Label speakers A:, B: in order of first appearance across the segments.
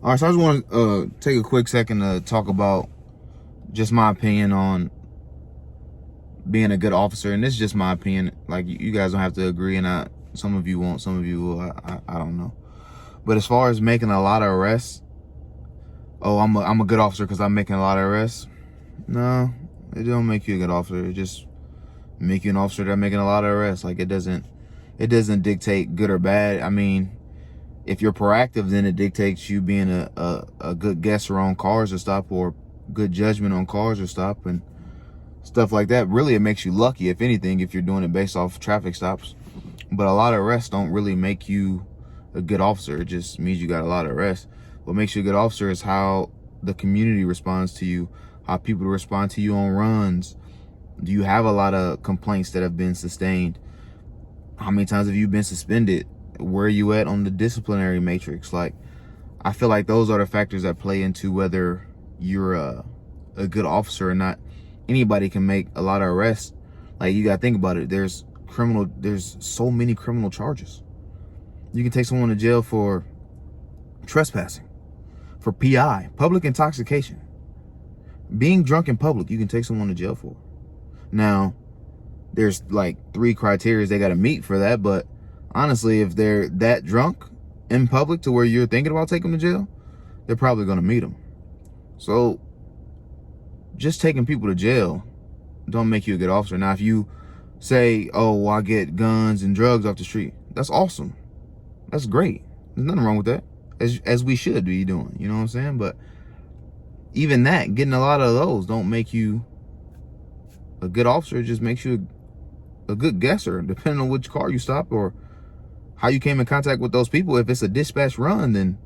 A: All right, so I just want to take a quick second to talk about just my opinion on being a good officer, and this is just my opinion. Like, you guys don't have to agree, and some of you won't, some of you will. I don't know. But as far as making a lot of arrests, oh, I'm a good officer because I'm making a lot of arrests. No, it don't make you a good officer. It just make you an officer that's making a lot of arrests. Like, it doesn't dictate good or bad. I mean, if you're proactive, then it dictates you being a good guesser on cars to stop, or good judgment on cars to stop, and stuff like that. Really, it makes you lucky, if anything, if you're doing it based off traffic stops. But a lot of arrests don't really make you a good officer. It just means you got a lot of arrests. What makes you a good officer is how the community responds to you, how people respond to you on runs. Do you have a lot of complaints that have been sustained? How many times have you been suspended? Where are you at on the disciplinary matrix? Like, I feel like those are the factors that play into whether you're a good officer or not. Anybody can make a lot of arrests. Like, you gotta think about it. There's so many criminal charges. You can take someone to jail for trespassing, for PI, public intoxication, being drunk in public. You can take someone to jail for. Now, there's like 3 criteria they gotta meet for that, but honestly, if they're that drunk in public to where you're thinking about taking them to jail, they're probably gonna meet them. So just taking people to jail don't make you a good officer. Now, if you say, oh, well, I get guns and drugs off the street, that's awesome. That's great. There's nothing wrong with that, as we should be doing, you know what I'm saying? But even that, getting a lot of those don't make you a good officer. It just makes you a good guesser, depending on which car you stop or how you came in contact with those people. If it's a dispatch run, then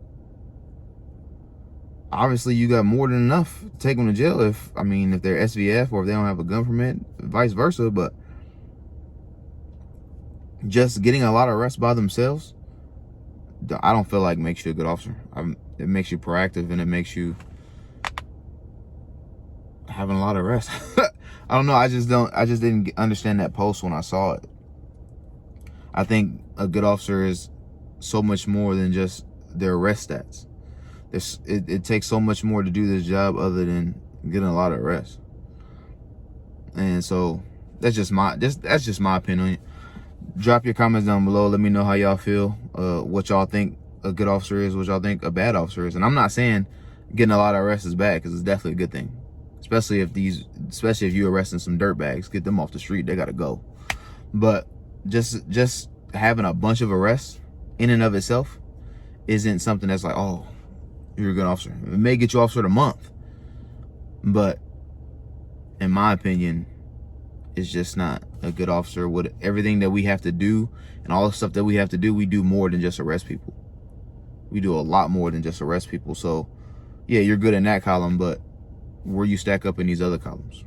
A: obviously you got more than enough to take them to jail. If they're SVF or if they don't have a gun permit, vice versa. But just getting a lot of arrests by themselves, I don't feel like makes you a good officer. It makes you proactive, and it makes you having a lot of arrests. I don't know. I just didn't understand that post when I saw it. I think a good officer is so much more than just their arrest stats. It takes so much more to do this job other than getting a lot of arrests. And so that's just my opinion. Drop your comments down below. Let me know how y'all feel, what y'all think a good officer is, what y'all think a bad officer is. And I'm not saying getting a lot of arrests is bad, because it's definitely a good thing. Especially if you're arresting some dirtbags, get them off the street. They gotta go. But just having a bunch of arrests in and of itself isn't something that's like, oh, you're a good officer. It may get you officer of the month, but in my opinion, it's just not a good officer. With everything that we have to do and all the stuff that we have to do, we do more than just arrest people. We do a lot more than just arrest people. So yeah, you're good in that column, but where you stack up in these other columns?